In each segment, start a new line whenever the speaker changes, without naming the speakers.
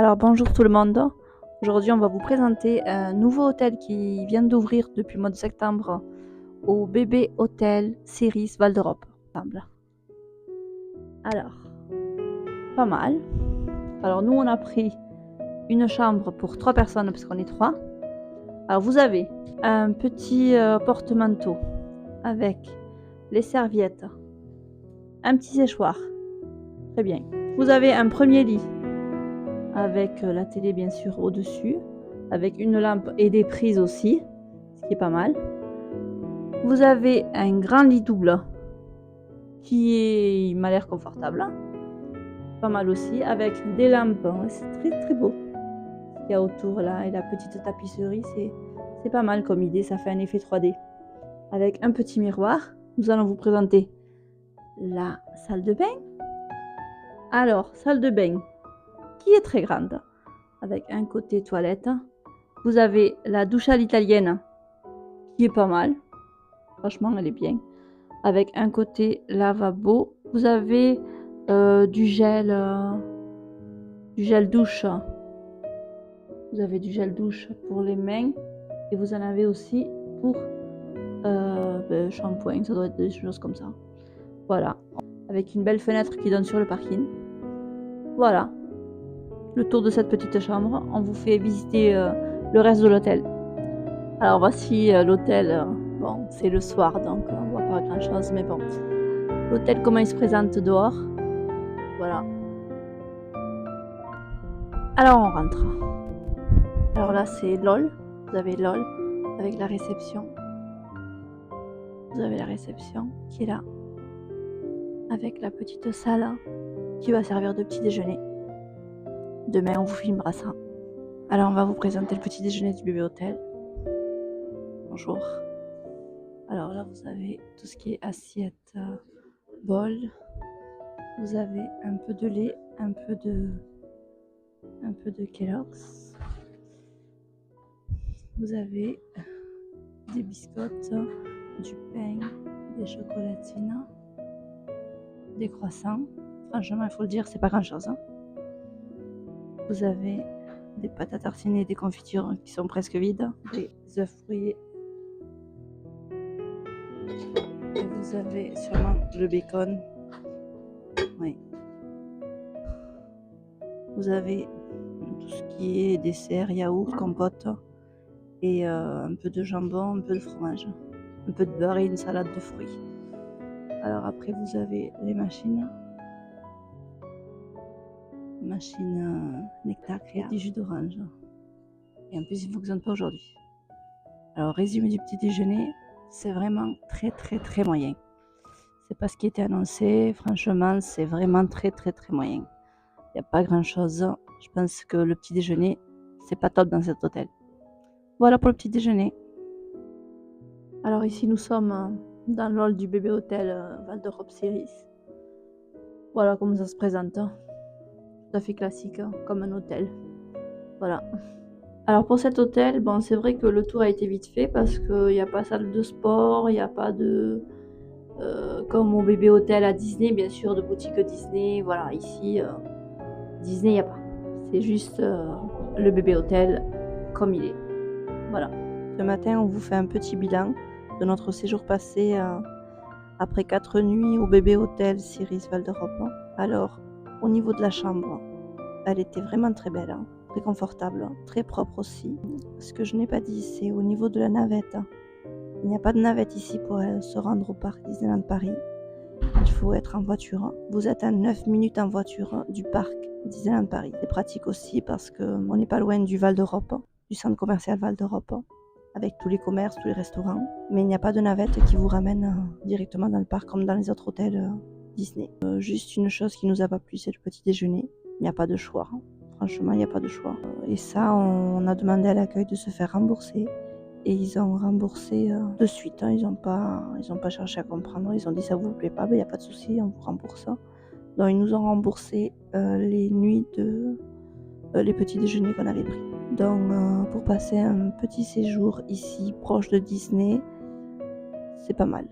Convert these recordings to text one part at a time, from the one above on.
Alors bonjour tout le monde. Aujourd'hui, on va vous présenter un nouveau hôtel qui vient d'ouvrir depuis le mois de septembre au Bébé Hôtel Ciris Val d'Europe. Alors, pas mal. Alors nous, on a pris une chambre pour 3 personnes parce qu'on est 3. Alors vous avez un petit porte-manteau avec les serviettes, un petit séchoir. Très bien. Vous avez un premier lit avec la télé bien sûr au-dessus, avec une lampe et des prises aussi, ce qui est pas mal. Vous avez un grand lit double qui m'a l'air confortable, pas mal aussi, avec des lampes, c'est très très beau. Ce qu'il y a autour là et la petite tapisserie, c'est pas mal comme idée, ça fait un effet 3D. Avec un petit miroir, nous allons vous présenter la salle de bain. Alors, salle de bain qui est très grande, avec un côté toilette. Vous avez la douche à l'italienne qui est pas mal. Franchement, elle est bien. Avec un côté lavabo. Vous avez du gel douche. Vous avez du gel douche pour les mains. Et vous en avez aussi pour shampoing. Ça doit être des choses comme ça. Voilà. Avec une belle fenêtre qui donne sur le parking. Voilà. Le tour de cette petite chambre. On vous fait visiter le reste de l'hôtel. Alors voici l'hôtel. Bon, c'est le soir, donc on voit pas grand chose, mais bon. L'hôtel, comment il se présente dehors. Voilà. Alors on rentre. Alors là c'est LOL. Vous avez LOL avec la réception. Vous avez la réception qui est là. Avec la petite salle qui va servir de petit déjeuner. Demain on vous filmera ça. Alors on va vous présenter le petit déjeuner du bébé hôtel. Bonjour. Alors là vous avez tout ce qui est assiette, bol. Vous avez un peu de lait, un peu de Kellogg's. Vous avez des biscottes, du pain, des chocolatines, des croissants. Franchement, il faut le dire, c'est pas grand chose. Vous avez des pâtes à tartiner, des confitures qui sont presque vides, des œufs brouillés. Et vous avez sûrement le bacon. Oui. Vous avez tout ce qui est dessert, yaourt, compote et un peu de jambon, un peu de fromage, un peu de beurre et une salade de fruits. Alors après vous avez les machines nectar créa, du jus d'orange. Et en plus il ne fonctionne pas aujourd'hui. Alors résumé du petit déjeuner, c'est vraiment très très très moyen. C'est pas ce qui était annoncé, franchement c'est vraiment très très très moyen. Il n'y a pas grand chose. Je pense que le petit déjeuner, c'est pas top dans cet hôtel. Voilà pour le petit déjeuner. Alors ici nous sommes dans le hall du bébé hôtel Val d'Europe Ciris. Voilà comment ça se présente. Tout à fait classique, comme un hôtel. Voilà. Alors pour cet hôtel, bon c'est vrai que le tour a été vite fait parce qu'il n'y a pas salle de sport, il n'y a pas de... comme au bébé hôtel à Disney, bien sûr, de boutique Disney. Voilà, ici, Disney, il n'y a pas. C'est juste le bébé hôtel comme il est. Voilà. Ce matin, on vous fait un petit bilan de notre séjour passé après 4 nuits au bébé hôtel Ciris Val d'Europe. Alors, au niveau de la chambre, elle était vraiment très belle, très confortable, très propre aussi. Ce que je n'ai pas dit, c'est au niveau de la navette. Il n'y a pas de navette ici pour se rendre au parc Disneyland Paris. Il faut être en voiture. Vous êtes à 9 minutes en voiture du parc Disneyland Paris. C'est pratique aussi parce qu'on n'est pas loin du Val d'Europe, du centre commercial Val d'Europe, avec tous les commerces, tous les restaurants. Mais il n'y a pas de navette qui vous ramène directement dans le parc comme dans les autres hôtels Disney. Juste une chose qui nous a pas plu, c'est le petit déjeuner. Il n'y a pas de choix. Franchement, il n'y a pas de choix. Et ça, on a demandé à l'accueil de se faire rembourser. Et ils ont remboursé de suite. Ils n'ont pas cherché à comprendre. Ils ont dit ça vous plaît pas, il n'y a pas de souci, on vous rembourse. Donc ils nous ont remboursé les nuits les petits déjeuners qu'on avait pris. Donc pour passer un petit séjour ici proche de Disney, c'est pas mal.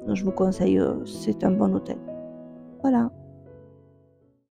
Donc, je vous conseille, c'est un bon hôtel. Voilà.